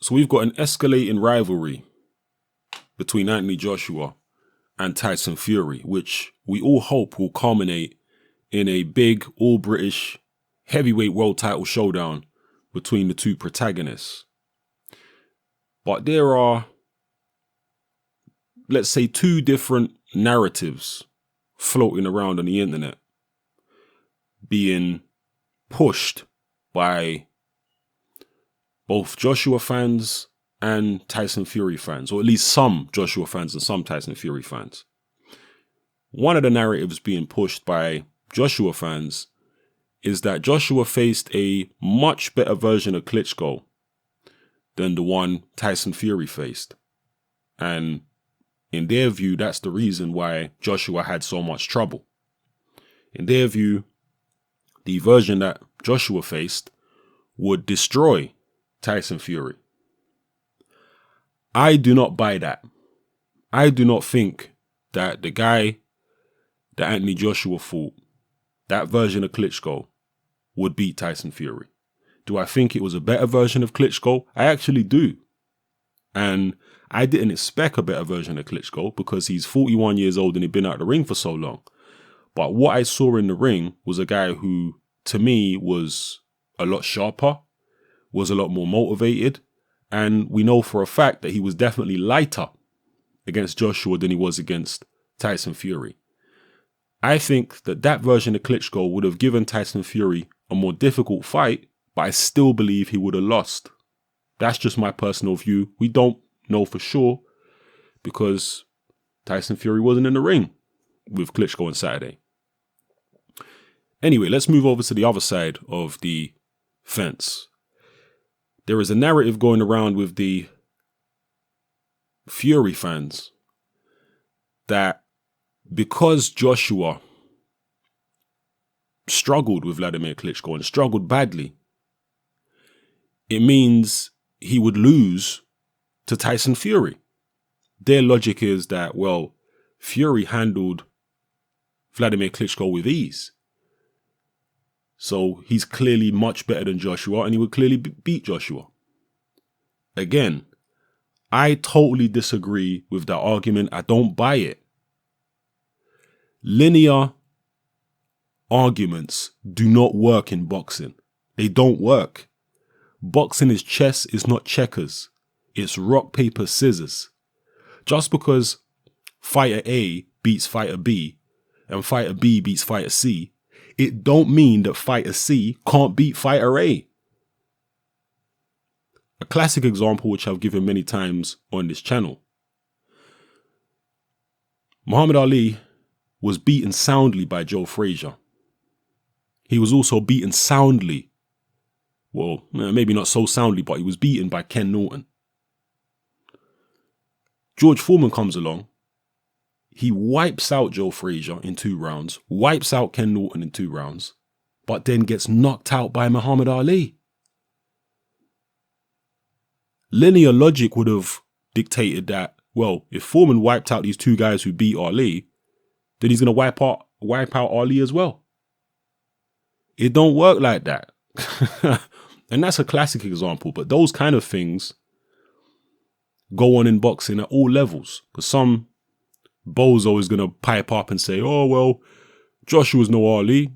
So we've got an escalating rivalry between Anthony Joshua and Tyson Fury, which we all hope will culminate in a big all-British heavyweight world title showdown between the two protagonists. But there are, let's say, two different narratives floating around on the internet being pushed by both Joshua fans and Tyson Fury fans, or at least some Joshua fans and some Tyson Fury fans. One of the narratives being pushed by Joshua fans is that Joshua faced a much better version of Klitschko than the one Tyson Fury faced. And in their view, that's the reason why Joshua had so much trouble. In their view, the version that Joshua faced would destroy Tyson Fury. I do not buy that. I do not think that the guy that Anthony Joshua fought, that version of Klitschko, would beat Tyson Fury. Do I think it was a better version of Klitschko? I actually do. And I didn't expect a better version of Klitschko because he's 41 years old and he'd been out of the ring for so long. But what I saw in the ring was a guy who, to me, was a lot sharper, was a lot more motivated, and we know for a fact that he was definitely lighter against Joshua than he was against Tyson Fury. I think that that version of Klitschko would have given Tyson Fury a more difficult fight, but I still believe he would have lost. That's just my personal view. We don't know for sure because Tyson Fury wasn't in the ring with Klitschko on Saturday. Anyway, let's move over to the other side of the fence. There is a narrative going around with the Fury fans that because Joshua struggled with Vladimir Klitschko and struggled badly, it means he would lose to Tyson Fury. Their logic is that, well, Fury handled Vladimir Klitschko with ease. So he's clearly much better than Joshua and he would clearly beat Joshua. Again, I totally disagree with that argument. I don't buy it. Linear arguments do not work in boxing. They don't work. Boxing is chess, it's not checkers. It's rock, paper, scissors. Just because fighter A beats fighter B and fighter B beats fighter C, it don't mean that fighter C can't beat fighter A. A classic example which I've given many times on this channel. Muhammad Ali was beaten soundly by Joe Frazier. He was also beaten soundly, well, maybe not so soundly, but he was beaten by Ken Norton. George Foreman comes along. He wipes out Joe Frazier in 2 rounds, wipes out Ken Norton in 2 rounds, but then gets knocked out by Muhammad Ali. Linear logic would have dictated that, well, if Foreman wiped out these 2 guys who beat Ali, then he's going to wipe out Ali as well. It don't work like that. And that's a classic example, but those kind of things go on in boxing at all levels. Because some bozo is going to pipe up and say, oh, well, Joshua's no Ali.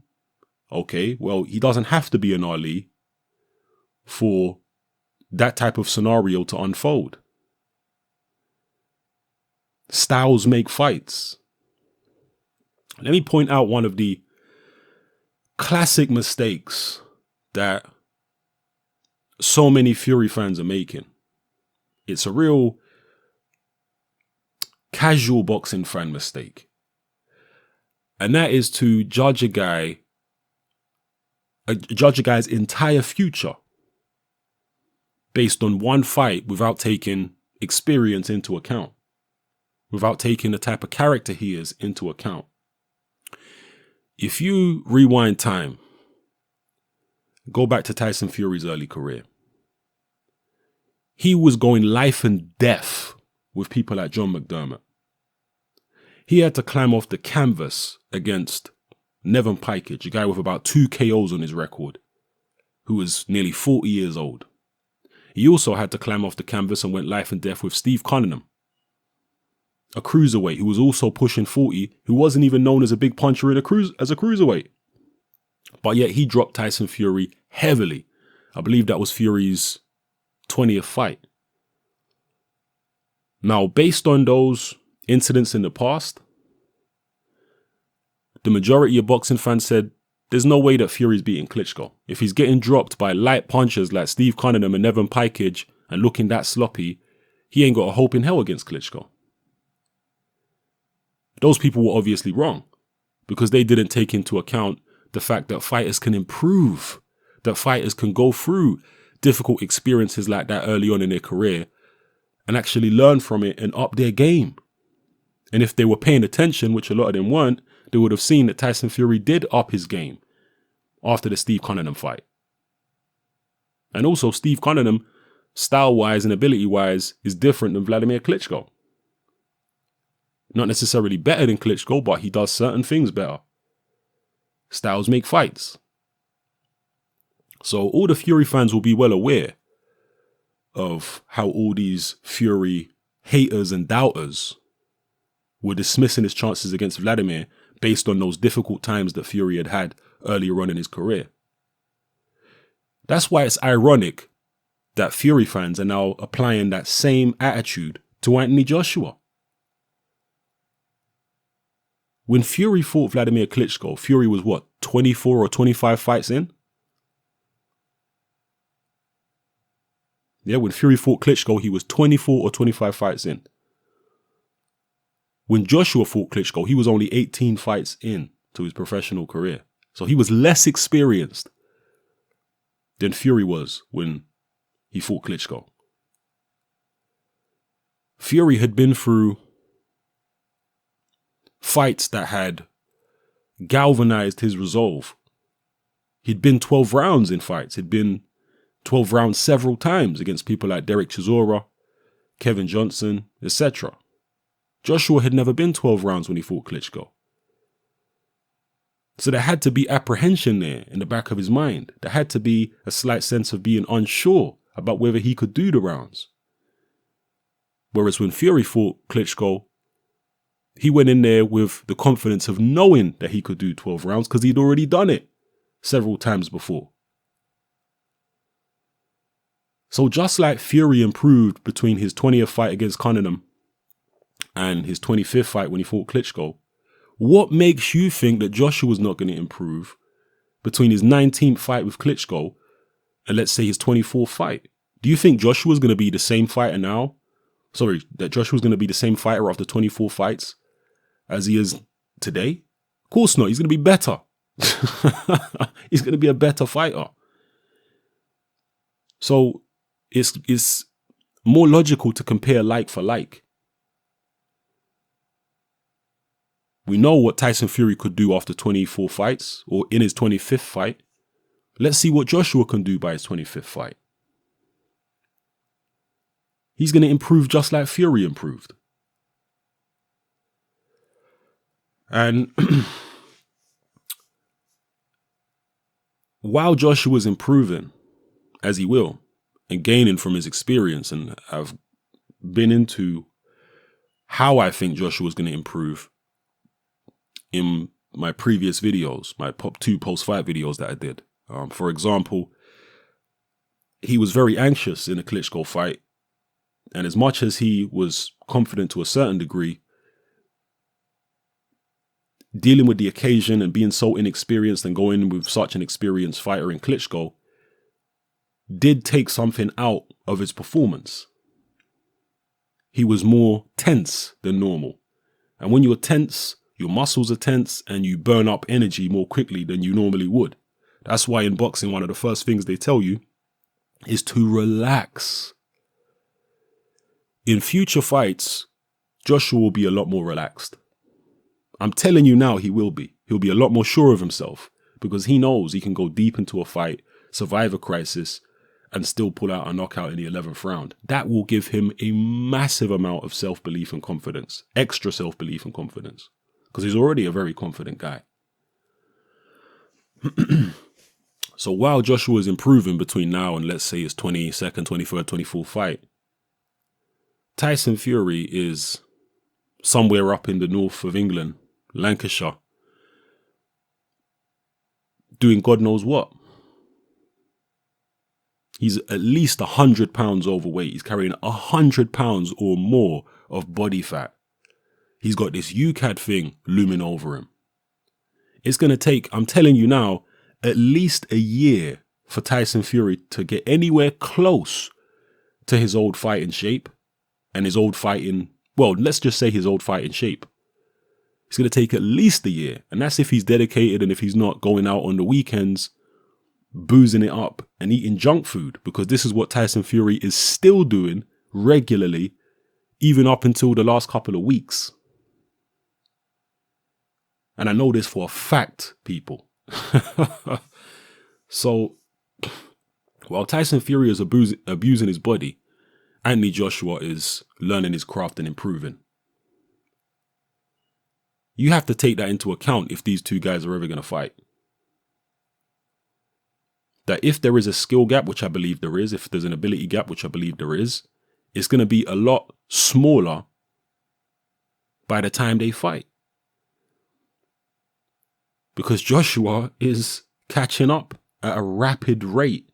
Okay, well, he doesn't have to be an Ali for that type of scenario to unfold. Styles make fights. Let me point out one of the classic mistakes that so many Fury fans are making. It's a real casual boxing fan mistake. And that is to judge a guy's entire future based on one fight without taking experience into account, without taking the type of character he is into account. If you rewind time, go back to Tyson Fury's early career, he was going life and death with people like John McDermott. He had to climb off the canvas against Nevin Pikage, a guy with about 2 KOs on his record, who was nearly 40 years old. He also had to climb off the canvas and went life and death with Steve Cunningham, a cruiserweight who was also pushing 40, who wasn't even known as a big puncher as a cruiserweight. But yet he dropped Tyson Fury heavily. I believe that was Fury's 20th fight. Now, based on those incidents in the past, the majority of boxing fans said there's no way that Fury's beating Klitschko. If he's getting dropped by light punchers like Steve Cunningham and Nevin Pikage and looking that sloppy, he ain't got a hope in hell against Klitschko. Those people were obviously wrong because they didn't take into account the fact that fighters can improve, that fighters can go through difficult experiences like that early on in their career and actually learn from it and up their game. And if they were paying attention, which a lot of them weren't, they would have seen that Tyson Fury did up his game after the Steve Cunningham fight. And also Steve Cunningham, style-wise and ability-wise, is different than Vladimir Klitschko. Not necessarily better than Klitschko, but he does certain things better. Styles make fights. So all the Fury fans will be well aware of how all these Fury haters and doubters were dismissing his chances against Vladimir based on those difficult times that Fury had had earlier on in his career. That's why it's ironic that Fury fans are now applying that same attitude to Anthony Joshua. When Fury fought Vladimir Klitschko, Fury was what, 24 or 25 fights in? Yeah, when Fury fought Klitschko, he was 24 or 25 fights in. When Joshua fought Klitschko, he was only 18 fights in to his professional career. So he was less experienced than Fury was when he fought Klitschko. Fury had been through fights that had galvanized his resolve. He'd been 12 rounds in fights. He'd been 12 rounds several times against people like Derek Chisora, Kevin Johnson, etc. Joshua had never been 12 rounds when he fought Klitschko. So there had to be apprehension there in the back of his mind. There had to be a slight sense of being unsure about whether he could do the rounds. Whereas when Fury fought Klitschko, he went in there with the confidence of knowing that he could do 12 rounds because he'd already done it several times before. So just like Fury improved between his 20th fight against Cunningham and his 25th fight when he fought Klitschko, what makes you think that Joshua's not going to improve between his 19th fight with Klitschko and let's say his 24th fight? Do you think Joshua's going to be the same fighter now? Sorry, that Joshua's going to be the same fighter after 24 fights as he is today? Of course not. He's going to be better. He's going to be a better fighter. So it's more logical to compare like for like. We know what Tyson Fury could do after 24 fights or in his 25th fight. Let's see what Joshua can do by his 25th fight. He's going to improve just like Fury improved. And while Joshua's improving, as he will, and gaining from his experience, and I've been into how I think Joshua's going to improve in my previous videos, my two post-fight videos that I did. For example, he was very anxious in the Klitschko fight. And as much as he was confident to a certain degree, dealing with the occasion and being so inexperienced and going with such an experienced fighter in Klitschko did take something out of his performance. He was more tense than normal. And when you're tense, your muscles are tense and you burn up energy more quickly than you normally would. That's why in boxing, one of the first things they tell you is to relax. In future fights, Joshua will be a lot more relaxed. I'm telling you now, he will be. He'll be a lot more sure of himself because he knows he can go deep into a fight, survive a crisis, and still pull out a knockout in the 11th round. That will give him a massive amount of self-belief and confidence, extra self-belief and confidence, because he's already a very confident guy. So while Joshua is improving between now and let's say his 22nd, 23rd, 24th fight, Tyson Fury is somewhere up in the north of England, Lancashire, doing God knows what. He's at least 100 pounds overweight. He's carrying 100 pounds or more of body fat. He's got this UCAD thing looming over him. It's going to take, I'm telling you now, at least a year for Tyson Fury to get anywhere close to his old fighting shape and his old fighting, well, let's just say his old fighting shape. It's going to take at least a year. And that's if he's dedicated and if he's not going out on the weekends, boozing it up and eating junk food, because this is what Tyson Fury is still doing regularly, even up until the last couple of weeks. And I know this for a fact, people. So, while Tyson Fury is abusing his body, Anthony Joshua is learning his craft and improving. You have to take that into account if these two guys are ever going to fight. That if there is a skill gap, which I believe there is, if there's an ability gap, which I believe there is, it's going to be a lot smaller by the time they fight. Because Joshua is catching up at a rapid rate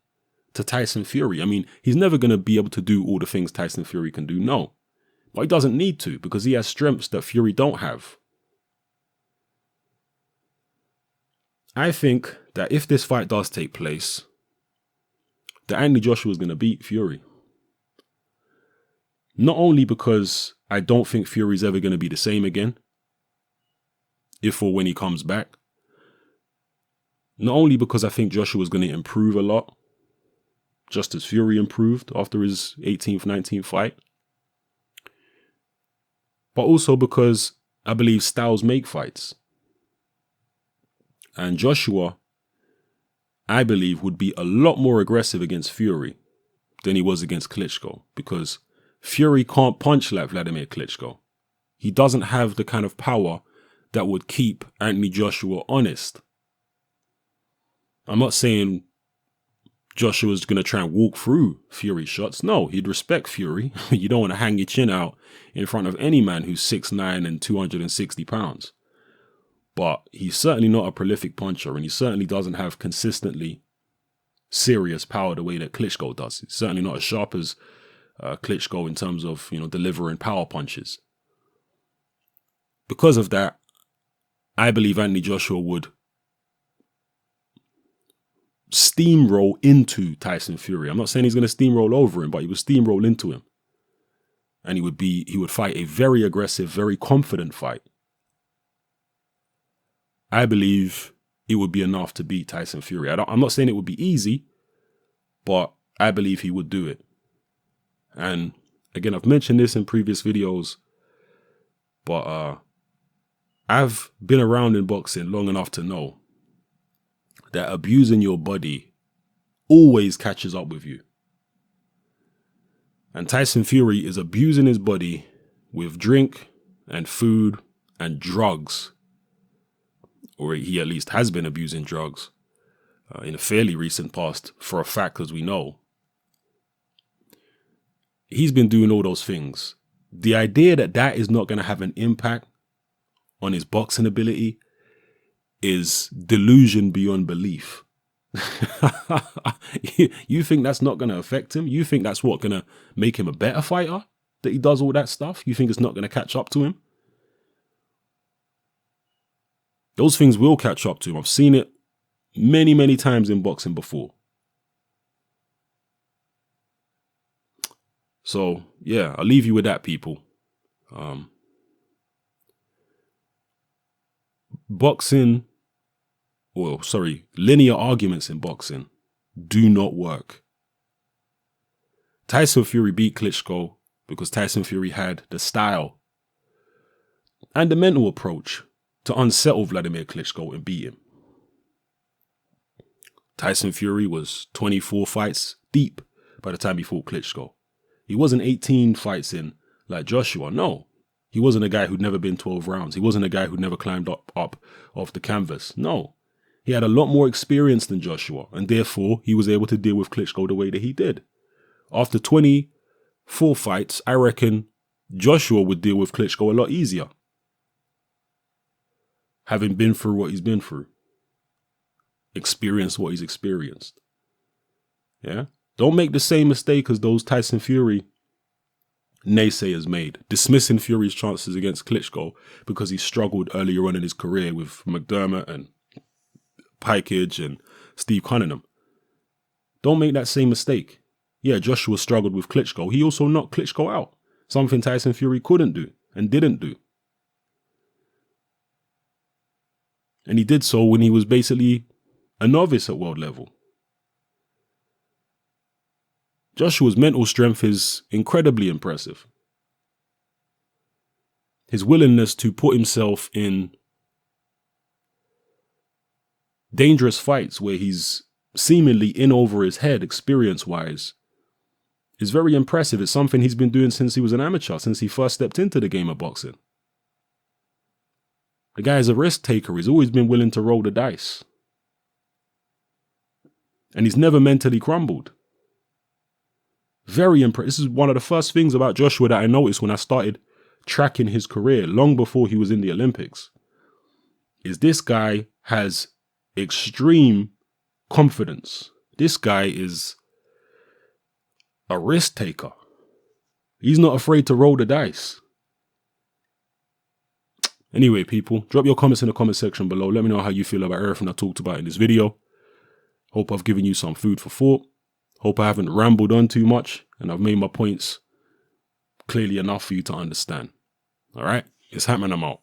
to Tyson Fury. I mean, he's never going to be able to do all the things Tyson Fury can do, no. But he doesn't need to, because he has strengths that Fury don't have. I think that if this fight does take place, that Anthony Joshua is going to beat Fury. Not only because I don't think Fury's ever going to be the same again, if or when he comes back. Not only because I think Joshua is going to improve a lot, just as Fury improved after his 18th, 19th fight, but also because I believe styles make fights. And Joshua, I believe, would be a lot more aggressive against Fury than he was against Klitschko, because Fury can't punch like Vladimir Klitschko. He doesn't have the kind of power that would keep Anthony Joshua honest. I'm not saying Joshua's going to try and walk through Fury's shots. No, he'd respect Fury. You don't want to hang your chin out in front of any man who's 6'9" and 260 pounds. But he's certainly not a prolific puncher, and he certainly doesn't have consistently serious power the way that Klitschko does. He's certainly not as sharp as Klitschko in terms of, delivering power punches. Because of that, I believe Anthony Joshua would steamroll into Tyson Fury. I'm not saying he's going to steamroll over him, but he would steamroll into him. And he would fight a very aggressive, very confident fight. I believe it would be enough to beat Tyson Fury. I'm not saying it would be easy, but I believe he would do it. And again, I've mentioned this in previous videos, but I've been around in boxing long enough to know that abusing your body always catches up with you. And Tyson Fury is abusing his body with drink and food and drugs. Or he at least has been abusing drugs in a fairly recent past, for a fact, as we know. He's been doing all those things. The idea that that is not going to have an impact on his boxing ability is delusion beyond belief. You think that's not going to affect him? You think that's what going to make him a better fighter? That he does all that stuff? You think it's not going to catch up to him? Those things will catch up to him. I've seen it many, many times in boxing before. So, yeah, I'll leave you with that, people. Linear arguments in boxing do not work. Tyson Fury beat Klitschko because Tyson Fury had the style and the mental approach to unsettle Vladimir Klitschko and beat him. Tyson Fury was 24 fights deep by the time he fought Klitschko. He wasn't 18 fights in like Joshua. No, he wasn't a guy who'd never been 12 rounds. He wasn't a guy who'd never climbed up off the canvas. No, He had a lot more experience than Joshua, and therefore he was able to deal with Klitschko the way that he did. After 24 fights, I reckon Joshua would deal with Klitschko a lot easier, having been through what he's been through, experienced what he's experienced. Yeah? Don't make the same mistake as those Tyson Fury naysayers made, dismissing Fury's chances against Klitschko because he struggled earlier on in his career with McDermott and Pikage and Steve Cunningham. Don't make that same mistake. Yeah, Joshua struggled with Klitschko. He also knocked Klitschko out, something Tyson Fury couldn't do and didn't do. And he did so when he was basically a novice at world level. Joshua's mental strength is incredibly impressive. His willingness to put himself in dangerous fights where he's seemingly in over his head experience-wise is very impressive. It's something he's been doing since he was an amateur, since he first stepped into the game of boxing. The guy is a risk taker. He's always been willing to roll the dice. And he's never mentally crumbled. Very impressive. This is one of the first things about Joshua that I noticed when I started tracking his career long before he was in the Olympics. Is this guy has extreme confidence. This guy is a risk taker. He's not afraid to roll the dice. Anyway, people, drop your comments in the comment section below. Let me know how you feel about everything I talked about in this video. Hope I've given you some food for thought. Hope I haven't rambled on too much and I've made my points clearly enough for you to understand. All right, it's happening. I'm out.